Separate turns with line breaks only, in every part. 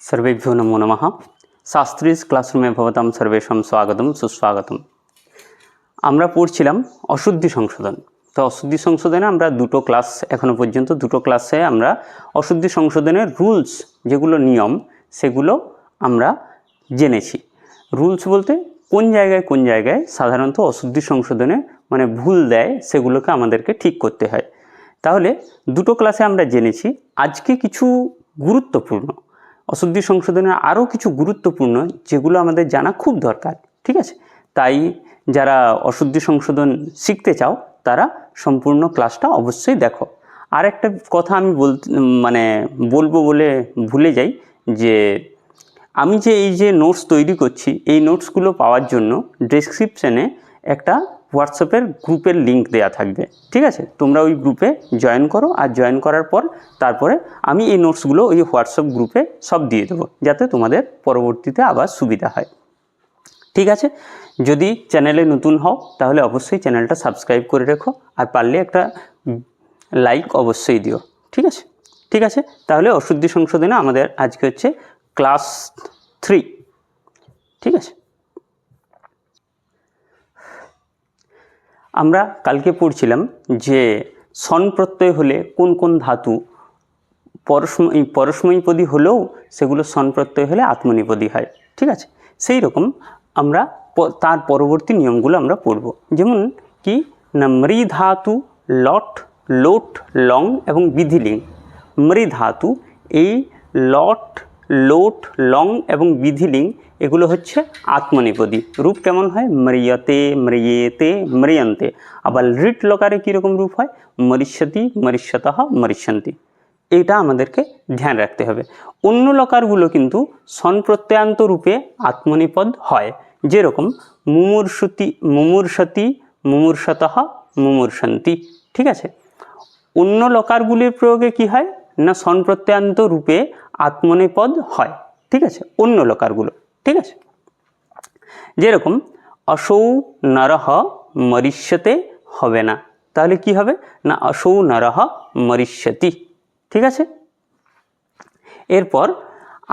सर्वेभ्यो नमो नमः। शास्त्रीज क्लासरूमे भवतां सर्वेषां स्वागतं सुस्वागतम। আমরা পড়ছিলাম অশুদ্ধি সংশোধন। তো অশুদ্ধি সংশোধনে আমরা দুটো ক্লাস এখনো পর্যন্ত দুটো ক্লাসে আমরা অশুদ্ধি সংশোধনের রুলস যেগুলো নিয়ম সেগুলো আমরা জেনেছি। রুলস বলতে কোন জায়গায় সাধারণত অশুদ্ধি সংশোধনে মানে ভুল দেয় সেগুলোকে আমাদেরকে ঠিক করতে হয়। তাহলে দুটো ক্লাসে আমরা জেনেছি। আজকে কিছু গুরুত্বপূর্ণ অশুদ্ধি সংশোধনের আরও কিছু গুরুত্বপূর্ণ যেগুলো আমাদের জানা খুব দরকার, ঠিক আছে? তাই যারা অশুদ্ধি সংশোধন শিখতে চাও তারা সম্পূর্ণ ক্লাসটা অবশ্যই দেখো। আর একটা কথা আমি বলবো বলে ভুলে যাই যে আমি যে এই যে নোটস তৈরি করছি এই নোটসগুলো পাওয়ার জন্য ডেসক্রিপশানে একটা হোয়াটসঅ্যাপের গ্রুপের লিঙ্ক দেওয়া থাকবে, ঠিক আছে? তোমরা ওই গ্রুপে জয়েন করো, আর জয়েন করার পর তারপরে আমি এই নোটসগুলো ওই হোয়াটসঅ্যাপ গ্রুপে সব দিয়ে দেবো যাতে তোমাদের পরবর্তীতে আবার সুবিধা হয়, ঠিক আছে? যদি চ্যানেলে নতুন হও তাহলে অবশ্যই চ্যানেলটা সাবস্ক্রাইব করে রেখো, আর পারলে একটা লাইক অবশ্যই দিও, ঠিক আছে? ঠিক আছে, তাহলে অশুদ্ধি সংশোধনে আমাদের আজকে হচ্ছে ক্লাস 3, ঠিক আছে? আমরা কালকে পড়ছিলাম যে সন প্রত্যয় হলে কোন কোন ধাতু পরস্মৈপদী হলেও সেগুলো সন প্রত্যয় হলে আত্মনেপদী হয়, ঠিক আছে? সেই রকম আমরা তার পরবর্তী নিয়মগুলো আমরা পড়ব। যেমন কি না, মৃ ধাতু লট, লোট, লং এবং বিধিলিং। মৃ ধাতু এই লট, লোট, লং এবং বিধিলিং এগুলো হচ্ছে আত্মনেপদী। রূপ কেমন হয়? ম্রিয়তে, ম্রিয়েতে, ম্রিয়ন্তে। আবার রিট লকারে কীরকম রূপ হয়? মরিষ্যতি, মরিষ্যতঃ, মরিষ্যন্তি। এটা আমাদেরকে ধ্যান রাখতে হবে। অন্য লকারগুলো কিন্তু সনপ্রত্যয়ান্ত রূপে আত্মনেপদ হয়, যেরকম মুমূর্ষতি, মুমূর্ষতি, মুমূর্ষতঃ, মুমূর্ষন্তি, ঠিক আছে? অন্য লকারগুলির প্রয়োগে কি হয় না সনপ্রত্যয়ান্ত রূপে আত্মনেপদ হয়, ঠিক আছে? অন্য লকারগুলো, ঠিক আছে? যেরকম অসৌ নরহ মরিষ্যতে হবে না, তাহলে কি হবে না অসৌ নরহ মরিষ্যতি, ঠিক আছে? এরপর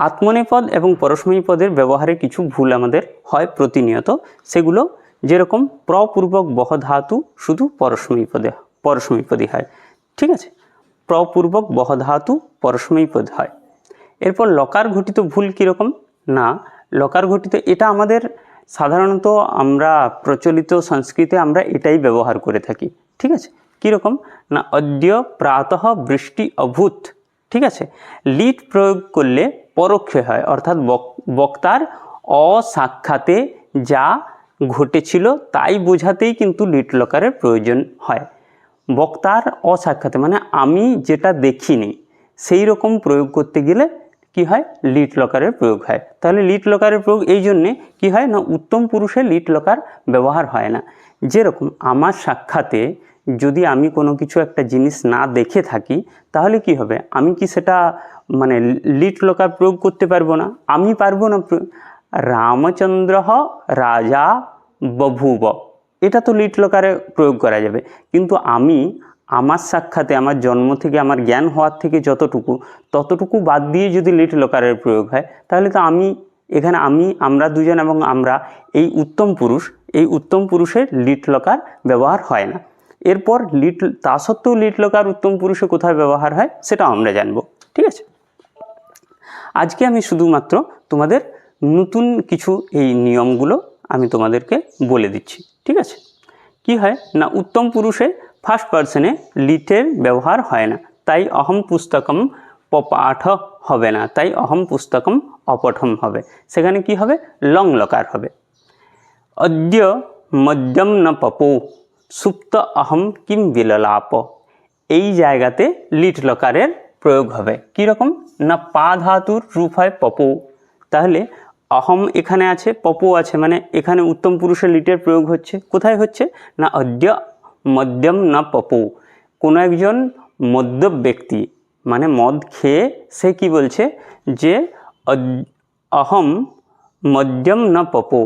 আত্মনেপদ এবং পরস্মৈপদের ব্যবহারে কিছু ভুল আমাদের হয় প্রতিনিয়ত। সেগুলো যেরকম প্রপূর্বক বহ ধাতু শুধু পরস্মৈপদী হয়, ঠিক আছে? প্রপূর্বক বহ ধাতু পরস্মৈপদ হয়। এরপর লকার ঘটিত ভুল কীরকম না, লকার ঘটিত এটা আমাদের সাধারণত আমরা প্রচলিত সংস্কৃতে আমরা এটাই ব্যবহার করে থাকি, ঠিক আছে? কীরকম না অদ্য প্রাতঃ বৃষ্টি অভূত, ঠিক আছে? লিট প্রয়োগ করলে পরোক্ষে হয়, অর্থাৎ বক্তার অসাক্ষাতে যা ঘটেছিল তাই বোঝাতেই কিন্তু লিট লকারের প্রয়োজন হয়। বক্তার অসাক্ষাতে মানে আমি যেটা দেখিনি সেই রকম প্রয়োগ করতে গেলে কি হয়? লিট লকারের প্রয়োগ হয়। তাহলে লিট লকারের প্রয়োগ এই জন্যে কী হয় না উত্তম পুরুষে লিট লকার ব্যবহার হয় না। যেরকম আমার সাক্ষাতে যদি আমি কোনো কিছু একটা জিনিস না দেখে থাকি তাহলে কি হবে? আমি কি সেটা লিট লকার প্রয়োগ করতে পারবো না? আমি পারবো না। রামচন্দ্র রাজা বভূব, এটা তো লিট লকারে প্রয়োগ করা যাবে, কিন্তু আমি আমার সাক্ষাতে আমার জন্ম থেকে আমার জ্ঞান হওয়ার থেকে ততটুকু বাদ দিয়ে যদি লিট লকারের প্রয়োগ হয় তাহলে তো এখানে আমরা দুজন এবং আমরা এই উত্তম পুরুষের লিট লকার ব্যবহার হয় না। এরপর তা সত্ত্বেও লিট লকার উত্তম পুরুষে কোথায় ব্যবহার হয় সেটাও আমরা জানবো, ঠিক আছে? আজকে আমি শুধুমাত্র তোমাদের নতুন কিছু এই নিয়মগুলো আমি তোমাদেরকে বলে দিচ্ছি, ঠিক আছে? কি হয় না উত্তম পুরুষে ফার্স্ট পার্সনে লিটের ব্যবহার হয় না, তাই অহম পুস্তকম পপাঠ হবে না, তাই অহম পুস্তকম অপঠম হবে। সেখানে কি হবে? লং লকার হবে। অদ্য মদ্যম ন পপো সুপ্ত অহম কিম বিললাপ, এই জায়গাতে লিট লকারের প্রয়োগ হবে। কীরকম না পা ধাতুর রূপ হয় পপো, তাহলে অহম এখানে আছে, পপো আছে, মানে এখানে উত্তম পুরুষের লিটের প্রয়োগ হচ্ছে। কোথায় হচ্ছে না অদ্য মদ্যম না পপো, কোনো একজন মদ্য ব্যক্তি মানে মদ খেয়ে সে কি বলছে যে অহম মদ্যম না পপো,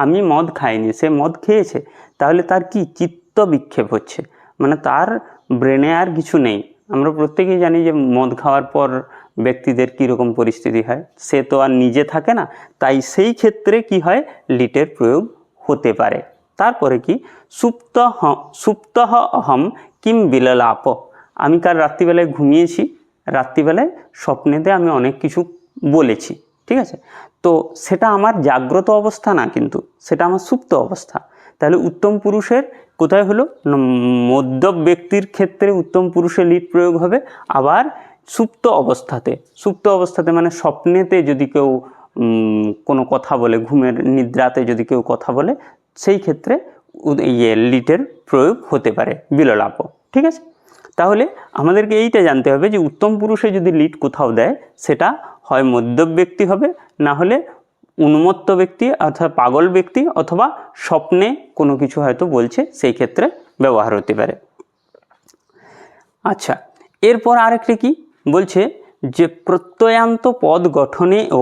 আমি মদ খাইনি, সে মদ খেয়েছে, তাহলে তার কি চিত্ত বিক্ষেপ হচ্ছে, মানে তার ব্রেনে আর কিছু নেই, আমরা প্রত্যেকেই জানি যে মদ খাওয়ার পর ব্যক্তিদের কীরকম পরিস্থিতি হয়, সে তো আর নিজে থাকে না, তাই সেই ক্ষেত্রে কি হয়, লিটের প্রয়োগ হতে পারে। তারপরে কি, সুপ্তহ অহম কিম বিললাপ, আমি কাল রাত্রিবেলায় ঘুমিয়েছি, রাত্রিবেলায় স্বপ্নেতে আমি অনেক কিছু বলেছি, ঠিক আছে, তো সেটা আমার জাগ্রত অবস্থা না, কিন্তু সেটা আমার সুপ্ত অবস্থা। তাহলে উত্তম পুরুষের কোথায় হলো, মধ্য ব্যক্তির ক্ষেত্রে উত্তম পুরুষের লিট প্রয়োগ হবে। আবার সুপ্ত অবস্থাতে মানে স্বপ্নেতে যদি কেউ কোনো কথা বলে, ঘুমের নিদ্রাতে যদি কেউ কথা বলে, সেই ক্ষেত্রে লিটের প্রয়োগ হতে পারে, বিললাপ, ঠিক আছে। তাহলে আমাদেরকে এইটা জানতে হবে যে উত্তম পুরুষে যদি লিট কোথাও দেয়, সেটা হয় মধ্যম ব্যক্তি হবে, না হলে উন্মত্ত ব্যক্তি অর্থাৎ পাগল ব্যক্তি, অথবা স্বপ্নে কোনো কিছু হয়তো বলছে, সেই ক্ষেত্রে ব্যবহার হতে পারে। আচ্ছা, এরপর আরেকটি কি বলছে যে প্রত্যয়ান্ত পদ গঠনে ও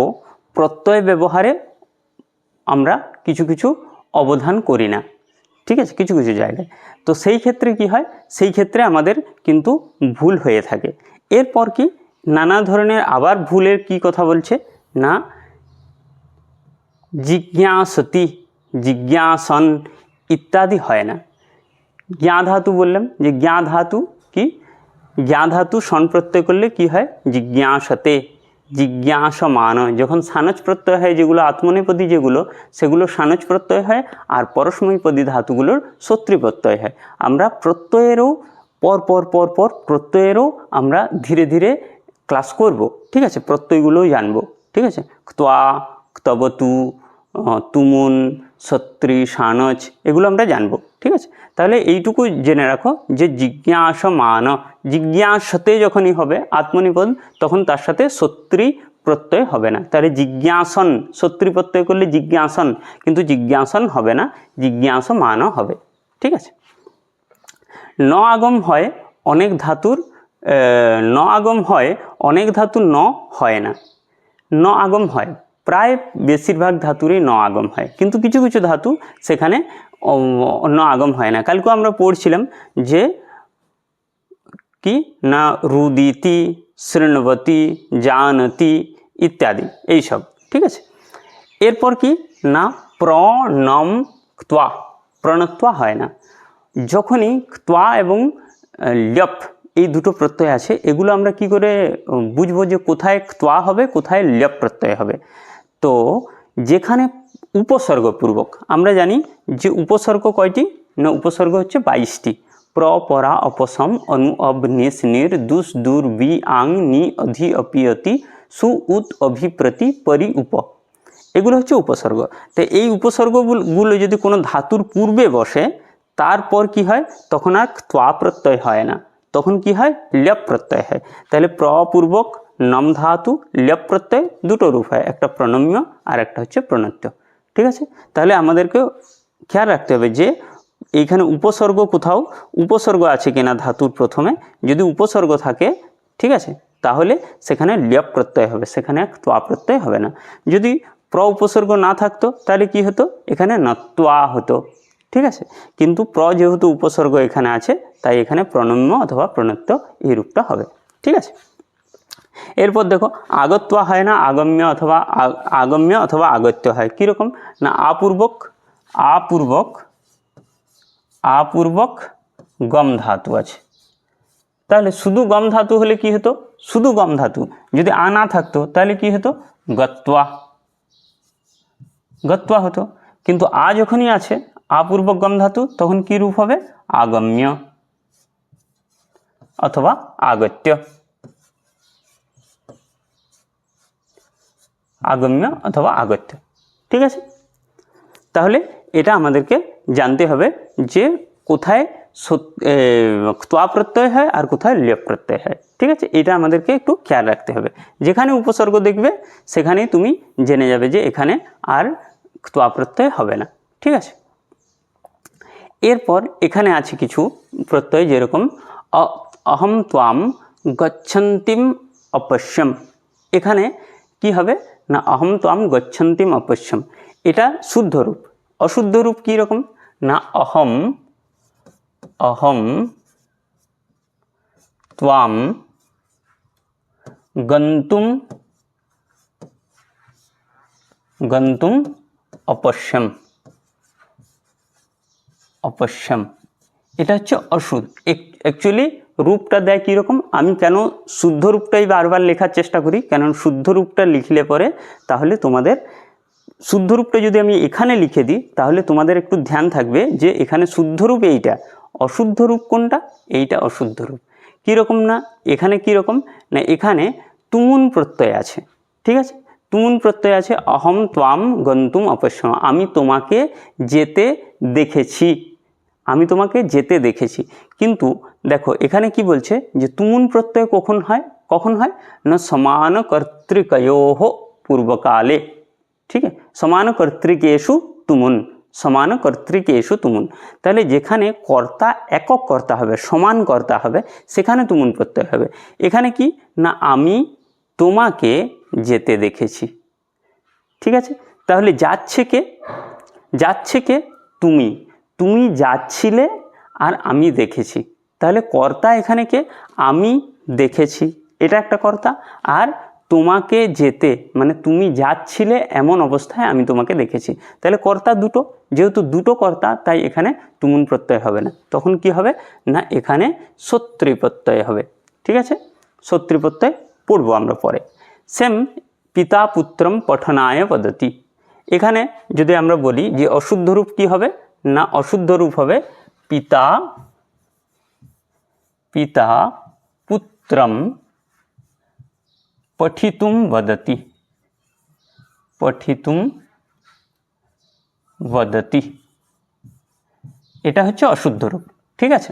প্রত্যয় ব্যবহারে আমরা কিছু কিছু অবধান করি না, ঠিক আছে, কিছু কিছু জায়গায়। তো সেই ক্ষেত্রে কি হয়, সেই ক্ষেত্রে আমাদের কিন্তু ভুল হয়ে থাকে। এরপর কি, নানা ধরনের আবার ভুলের কি কথা বলছে না, জিজ্ঞাসতি, জিজ্ঞাসন ইত্যাদি হয় না। জ্ঞা ধাতু বললাম, যে জ্ঞা ধাতু কি, জ্ঞা ধাতু সন প্রত্যয় করলে কি হয়, জিজ্ঞাসতে, জিজ্ঞাসমান, যখন সানজ প্রত্যয় হয়, যেগুলো আত্মনেপদী যেগুলো, সেগুলো সানজ প্রত্যয় হয়, আর পরস্মৈপদী ধাতুগুলোর সত্রী প্রত্যয় হয়। আমরা প্রত্যয়েরও পর প্রত্যয়েরও আমরা ধীরে ধীরে ক্লাস করব, ঠিক আছে, প্রত্যয়গুলোও জানবো, ঠিক আছে, ক্ত্বা, ক্তবতু, তুমুন, সত্রী, সানজ, এগুলো আমরা জানবো, ঠিক আছে। তাহলে এইটুকু জেনে রাখো যে জিজ্ঞাসমান, জিজ্ঞাসতে যখনই হবে আত্মনিপদ, তখন তার সাথে সত্রী প্রত্যয় হবে না। তাহলে জিজ্ঞাসন, সত্রী প্রত্যয় করলে জিজ্ঞাসন, কিন্তু জিজ্ঞাসন হবে না, জিজ্ঞাসমান হবে, ঠিক আছে। ন আগম হয় অনেক ধাতুর, ন আগম হয় অনেক ধাতুর ন হয় না। ন আগম হয়, প্রায় বেশিরভাগ ধাতুরই ন আগম হয়, কিন্তু কিছু কিছু ধাতু সেখানে ন আগম হয় না। কালকে আমরা পড়ছিলাম যে কি না, রুদিতি, শৃণবতী, জানতি ইত্যাদি এইসব, ঠিক আছে। এরপর কি না, প্রণম ক্ত্বা, প্রণত্বা হয় না। যখনই ক্ত্বা এবং ল্যপ এই দুটো প্রত্যয় আছে, এগুলো আমরা কি করে বুঝবো যে কোথায় ক্ত্বা হবে, কোথায় ল্যপ প্রত্যয় হবে? তো যেখানে উপসর্গপূর্বক, আমরা জানি যে উপসর্গ কয়টি না, উপসর্গ হচ্ছে 22টি। প্র, পরা, অপসম, অনু, অব, নিস, নির, দুস, দূর, বি, আং, নি, অধি, অপি, অতি, সু, উত, অভি, প্রতি, পরি, উপ, এগুলো হচ্ছে উপসর্গ। তো এই উপসর্গগুলো যদি কোনো ধাতুর পূর্বে বসে, তারপর কি হয়, তখন আর ক্ত্বা প্রত্যয় হয় না, তখন কি হয়, ল্যপ প্রত্যয় হয়। তাহলে প্রপূর্বক নম ধাতু ল্যপ প্রত্যয় দুটো রূপ হয়, একটা প্রণম্য আর একটা হচ্ছে প্রণত্য, ঠিক আছে। তাহলে আমাদেরকে খেয়াল রাখতে হবে যে এইখানে উপসর্গ, কোথাও উপসর্গ আছে কিনা ধাতুর প্রথমে, যদি উপসর্গ থাকে, ঠিক আছে, তাহলে সেখানে ল্যপ প্রত্যয় হবে, সেখানে ক্ত্বা প্রত্যয় হবে না। যদি প্র উপসর্গ না থাকতো, তাহলে কি হতো, এখানে নত্বা হতো, ঠিক আছে। কিন্তু প্র যেহেতু উপসর্গ এখানে আছে, তাই এখানে প্রণম্য অথবা প্রণত্য এই রূপটা হবে, ঠিক আছে। এরপর দেখো, আগত্বা হয় না, আগম্য অথবা আগত্য হয়। কীরকম না, আপূর্বক গম ধাতু আছে। তাহলে শুধু গম ধাতু হলে কি হতো, শুধু গম ধাতু, যদি আ না থাকতো তাহলে কি হতো, গত্বা হতো। কিন্তু আ যখনই আছে, আপূর্বক গম ধাতু, তখন কি রূপ হবে, আগম্য অথবা আগত্য, আগম্য অথবা আগত্য, ঠিক আছে। তাহলে এটা আমাদেরকে জানতে হবে যে কোথায় ক্ত্বা প্রত্যয় হয় আর কোথায় ল্যপ প্রত্যয় হয়, ঠিক আছে। এটা আমাদেরকে একটু খেয়াল রাখতে হবে। যেখানে উপসর্গ দেখবে সেখানেই তুমি জেনে যাবে যে এখানে আর ক্ত্বা প্রত্যয় হবে না, ঠিক আছে। এরপর এখানে আছে কিছু প্রত্যয়, যেরকম অহম ত্বাম গচ্ছন্তিম অপশ্যম। এখানে কি হবে না, অহম ত্বাম গচ্ছন্তিম অপশ্যম, এটা শুদ্ধ রূপ। অশুদ্ধ রূপ কী রকম না, অহম त्वाम गंतुम गंतुम अपश्यम अपश्यम এটা হচ্ছে অশুদ্ধ। অ্যাকচুয়ালি রূপটা দেয় কীরকম, আমি কেন শুদ্ধ রূপটাই বারবার লেখার চেষ্টা করি, কারণ শুদ্ধ রূপটা লিখলে পরে তাহলে তোমাদের শুদ্ধ রূপটা যদি আমি এখানে লিখে দিই তাহলে তোমাদের একটু ধ্যান থাকবে যে এখানে শুদ্ধ রূপ এইটা, অশুদ্ধ রূপ কোনটা, এইটা অশুদ্ধ রূপ। কীরকম না, এখানে কীরকম না, এখানে তুমুন প্রত্যয় আছে, ঠিক আছে, তুমুন প্রত্যয় আছে। অহম ত্বাম গন্তুম অপশ্যম, আমি তোমাকে যেতে দেখেছি, আমি তোমাকে যেতে দেখেছি। কিন্তু দেখো এখানে কি বলছে যে তুমুন প্রত্যয় কখন হয়, কখন হয় না সমান কর্তৃকয়োঃ পূর্বকালে, ঠিক আছে, সমান কর্তৃকেষু তুমুন, সমান কর্তৃকেষু তুমুন। তাহলে যেখানে কর্তা একক কর্তা হবে, সমান কর্তা হবে, সেখানে তুমুন প্রত্যয় হবে। এখানে কি না আমি তোমাকে যেতে দেখেছি, ঠিক আছে। তাহলে যাচ্ছে কে, যাচ্ছে কে তুমি, তুমি যাচ্ছিলে আর আমি দেখেছি, তাহলে কর্তা এখানে কে, আমি দেখেছি, এটা একটা কর্তা। আর তোমাকে যেতে মানে তুমি যাচ্ছিলে এমন অবস্থায় আমি তোমাকে দেখেছি, তাহলে কর্তা দুটো, যেহেতু দুটো কর্তা তাই এখানে তুমুন প্রত্যয় হবে না। তখন কি হবে না এখানে সত্রী প্রত্যয় হবে, ঠিক আছে, সত্রী প্রত্যয় পড়বো আমরা পরে। সেম পিতা পুত্রম পঠনায় পদ্ধতি, এখানে যদি আমরা বলি যে অশুদ্ধ রূপ কি হবে না, অশুদ্ধ রূপ হবে পিতা পিতা পুত্রম পঠিতুম বদতি, পঠিতুম বদতি, এটা হচ্ছে অশুদ্ধ রূপ, ঠিক আছে।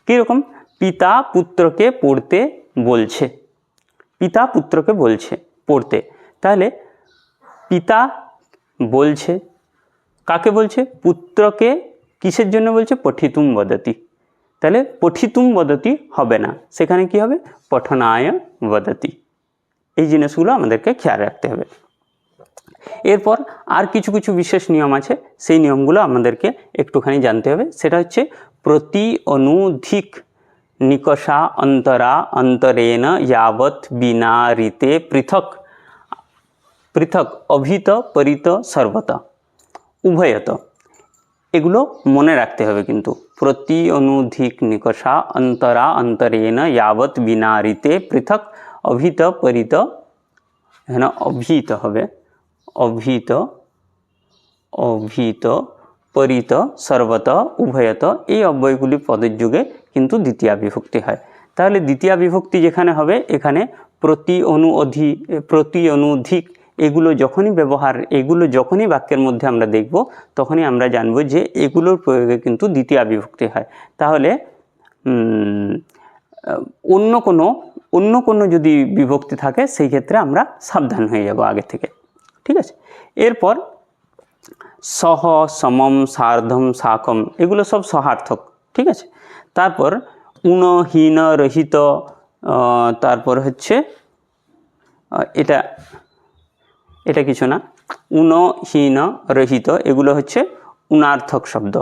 কীরকম, পিতা পুত্রকে পড়তে বলছে, পিতা পুত্রকে বলছে পড়তে, তাহলে পিতা বলছে, কাকে বলছে, পুত্রকে, কিসের জন্য বলছে, পঠিতুম বদতি, তাহলে পঠিতুম বদতি হবে না, সেখানে কি হবে পঠনায় বদতি। এই জিনিসগুলো আমাদেরকে খেয়াল রাখতে হবে। এরপর আর কিছু কিছু বিশেষ নিয়ম আছে, সেই নিয়মগুলো আমাদেরকে একটুখানি জানতে হবে। সেটা হচ্ছে প্রতি অনুধিক নিকষা অন্তরা অন্তরেণ যাবৎ বিনা রীতে পৃথক পৃথক অভিত পরিত সর্বত উভয়ত, এগুলো মনে রাখতে হবে কিন্তু। প্রতি অনুধিক নিকষা অন্তরা অন্তরেণ যাবৎ বিনা রীতে পৃথক অভিত পরিত, এখানে অভিত হবে, অভিত অভিত পরিত সর্বত উভয়ত, এই অব্যয়গুলি পদের যুগে কিন্তু দ্বিতীয়া বিভক্তি হয়। তাহলে দ্বিতীয়া বিভক্তি যেখানে হবে এখানে প্রতি প্রতি অনুধিক এগুলো যখনই ব্যবহার, এগুলো যখনই বাক্যের মধ্যে আমরা দেখব তখনই আমরা জানব যে এগুলোর প্রয়োগে কিন্তু দ্বিতীয়া বিভক্তি হয়। তাহলে অন্য কোনো যদি বিভক্তি থাকে সেই ক্ষেত্রে আমরা সাবধান হয়ে যাব আগে থেকে, ঠিক আছে। এরপর সহ সমম সার্ধম সাকম এগুলো সব সহার্থক, ঠিক আছে। তারপর উনহীন রহিত, তারপর হচ্ছে এটা এটা কিছু না, উনহীন রহিত এগুলো হচ্ছে উনার্থক শব্দ,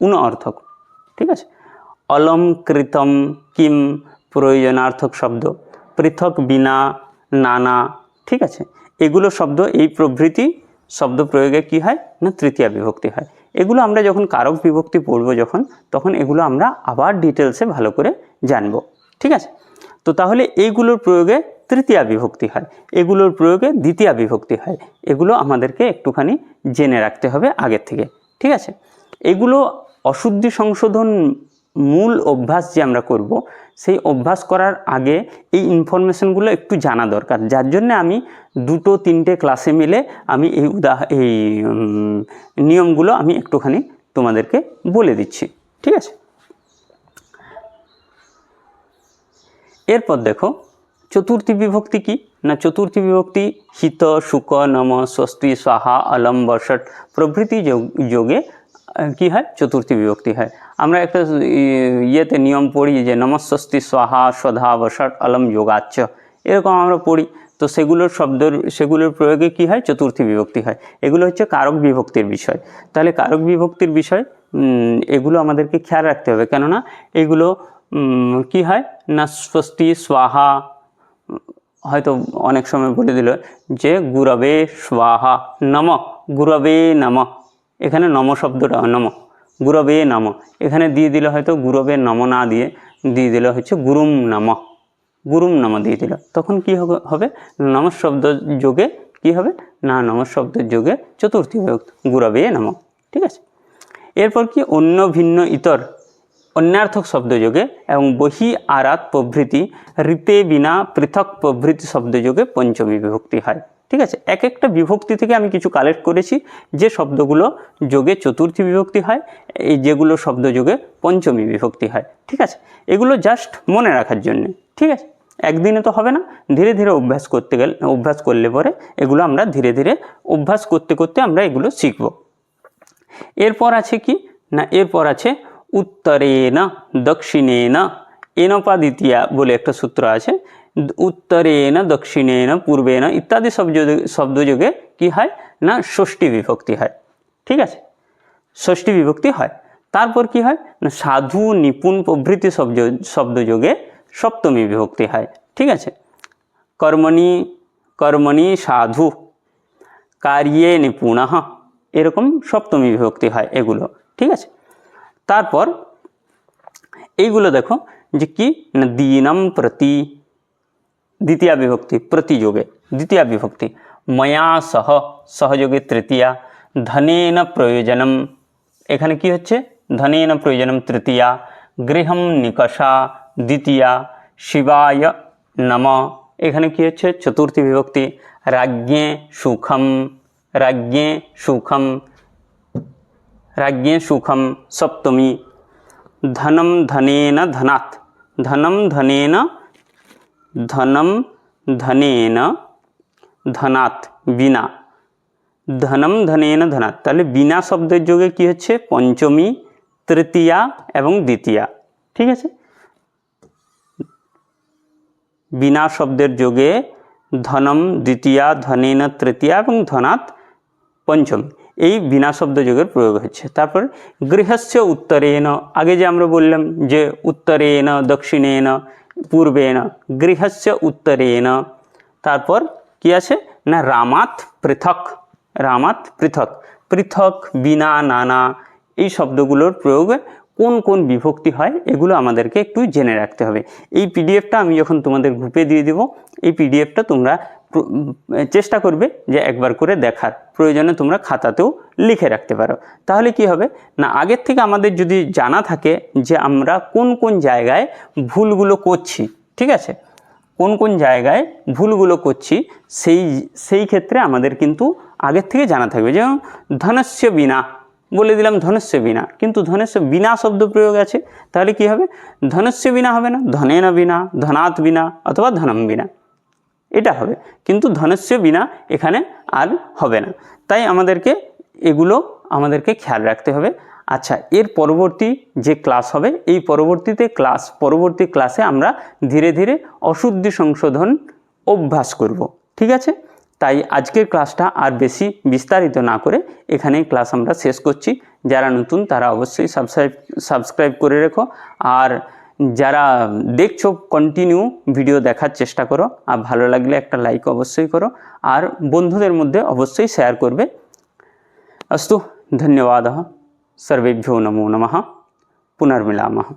উন অর্থক, ঠিক আছে। অলঙ্কৃতম কিম প্রয়োজনার্থক শব্দ, পৃথক বিনা নানা, ঠিক আছে, এগুলো শব্দ, এই প্রভৃতি শব্দ প্রয়োগে কি হয় না তৃতীয়া বিভক্তি হয়। এগুলো আমরা যখন কারক বিভক্তি পড়ব তখন এগুলো আমরা আবার ডিটেলসে ভালো করে জানব, ঠিক আছে। তো তাহলে এইগুলোর প্রয়োগে তৃতীয়া বিভক্তি হয়, এগুলোর প্রয়োগে দ্বিতীয়া বিভক্তি হয়, এগুলো আমাদেরকে একটুখানি জেনে রাখতে হবে আগের থেকে, ঠিক আছে। এগুলো অশুদ্ধি সংশোধন মূল অভ্যাস যে আমরা করব, সেই অভ্যাস করার আগে এই ইনফরমেশনগুলো একটু জানা দরকার, যার জন্য আমি 2-3টে ক্লাসে মিলে আমি এই নিয়মগুলো আমি একটুখানি তোমাদেরকে বলে দিচ্ছি, ঠিক আছে। এরপর দেখো চতুর্থী বিভক্তি কি না, চতুর্থী বিভক্তি হিত সুক নম স্বস্তি স্বাহা অলম বষট প্রভৃতি যোগে কি হয় চতুর্থী বিভক্তি হয়। আমরা একটা ইয়েতে নিয়ম পড়ি যে নমস্বস্তি স্বাহা স্বধা বষট অলম যোগাচ্চ, এরকম আমরা পড়ি। তো সেগুলোর প্রয়োগে কি হয় চতুর্থী বিভক্তি হয়। এগুলো হচ্ছে কারক বিভক্তির বিষয়। তাহলে কারক বিভক্তির বিষয় এগুলো আমাদেরকে খেয়াল রাখতে হবে, কেননা এগুলো কি হয় না স্বস্তি স্বাহা, হয়তো অনেক সময় বলে দিল যে গুরবে স্বাহা নম, গুরবে নম, এখানে নম শব্দটা নম, গুরবে নম, এখানে দিয়ে দিলে হয়তো গুরবে নম না দিয়ে দিলে হচ্ছে গুরুম নম, গুরুম নম দিয়ে দিল, তখন কি হবে নম শব্দ যোগে কি হবে না নম শব্দের যোগে চতুর্থী বিভক্তি গুরবে নম। ঠিক আছে, এরপর কি অন্য ভিন্ন ইতর অন্যার্থক শব্দযোগে এবং বহি আরাত প্রভৃতি ঋতে বিনা পৃথক প্রভৃতি শব্দযোগে পঞ্চমী বিভক্তি হয়। ঠিক আছে, এক একটা বিভক্তি থেকে আমি কিছু কালেক্ট করেছি যে শব্দগুলো যোগে চতুর্থী বিভক্তি হয়, এই যেগুলো শব্দযোগে পঞ্চমী বিভক্তি হয়। ঠিক আছে, এগুলো জাস্ট মনে রাখার জন্যে। ঠিক আছে, একদিনে তো হবে না, ধীরে ধীরে অভ্যাস করলে পরে এগুলো আমরা ধীরে ধীরে অভ্যাস করতে করতে আমরা এগুলো শিখব। এরপর আছে কি না, এরপর আছে উত্তরেণ দক্ষিণেন, এনপা দ্বিতীয়া বলে একটা সূত্র আছে, উত্তরেণ দক্ষিণেন পূর্বেণ ইত্যাদি শব্দযোগে কি হয় না ষষ্ঠী বিভক্তি হয়। ঠিক আছে, ষষ্ঠী বিভক্তি হয়। তারপর কি হয় না সাধু নিপুণ প্রভৃতি শব্দযোগে সপ্তমী বিভক্তি হয়। ঠিক আছে, কর্মণি কর্মণি সাধু, কার্যে নিপুণঃ, এরকম সপ্তমী বিভক্তি হয় এগুলো। ঠিক আছে, তারপর এইগুলো দেখো যে কি না দীনম প্রতি, দ্বিতীয় বিভক্তি প্রতিযোগে দ্বিতীয় বিভক্তি, ময়া সহ সহযোগে তৃতীয়া, ধনেন প্রয়োজনম, এখানে কি হচ্ছে ধনেন প্রয়োজনম তৃতীয়া, গৃহম নিকষা দ্বিতীয়া, শিবায় নম, এখানে কি হচ্ছে চতুর্থী বিভক্তি, রাজ্ঞে সুখম, রাজ্ঞে সুখম, রাজ্ঞে সুখম সপ্তমী, ধনম ধনেন ধনাৎ, ধনম ধনেন, ধনম ধনেন ধনাৎ বিনা, ধনম ধনেন ধনাৎ, তাহলে বিনা শব্দের যোগে কি হচ্ছে পঞ্চমী, তৃতীয়া এবং দ্বিতীয়া। ঠিক আছে, বিনা শব্দের যোগে ধনম দ্বিতীয়া, ধনেন তৃতীয়া এবং ধনাৎ পঞ্চমী, এই বিনা শব্দ যোগের প্রয়োগ হচ্ছে। তারপর গৃহস্য উত্তরেণ, আগে যে আমরা বললাম যে উত্তরেণ দক্ষিণেন পূর্বেণ, গৃহস্য উত্তরেণ, তারপর কি আছে না রামাৎ পৃথক, রামাৎ পৃথক, পৃথক বিনা নানা, এই শব্দগুলোর প্রয়োগে কোন কোন বিভক্তি হয় এগুলো আমাদেরকে একটু জেনে রাখতে হবে। এই পিডিএফটা আমি যখন তোমাদের গ্রুপে দিয়ে দেব, এই পিডিএফটা তোমরা চেষ্টা করবে যে একবার করে দেখার, প্রয়োজনে তোমরা খাতাতেও লিখে রাখতে পারো। তাহলে কি হবে না আগের থেকে আমাদের যদি জানা থাকে যে আমরা কোন কোন জায়গায় ভুলগুলো করছি, ঠিক আছে, কোন কোন জায়গায় ভুলগুলো করছি সেই ক্ষেত্রে আমাদের কিন্তু আগের থেকে জানা থাকবে। যেমন ধনস্য বিনা বলে দিলাম, ধনস্য বিনা, কিন্তু ধনস্য বিনা শব্দ প্রয়োগ আছে, তাহলে কি হবে ধনস্য বিনা হবে না, ধনেন বিনা, ধনাৎ বিনা অথবা ধনম বিনা, এটা হবে, কিন্তু ধনস্য বিনা এখানে আর হবে না। তাই এগুলো আমাদেরকে খেয়াল রাখতে হবে। আচ্ছা, এর পরবর্তী যে ক্লাস হবে, এই পরবর্তী ক্লাসে আমরা ধীরে ধীরে অশুদ্ধি সংশোধন অভ্যাস করব। ঠিক আছে, তাই আজকের ক্লাসটা আর বেশি বিস্তারিত না করে এখানেই ক্লাস আমরা শেষ করছি। যারা নতুন তারা অবশ্যই সাবস্ক্রাইব করে রেখো, আর যারা দেখছো কন্টিনিউ ভিডিও দেখার চেষ্টা করো, আর ভালো লাগলে একটা লাইক অবশ্যই করো, আর বন্ধুদের মধ্যে অবশ্যই শেয়ার করবে। अस्तु, धन्यवादः, सर्वेभ्यो नमो नमः, पुनर्मिलामः।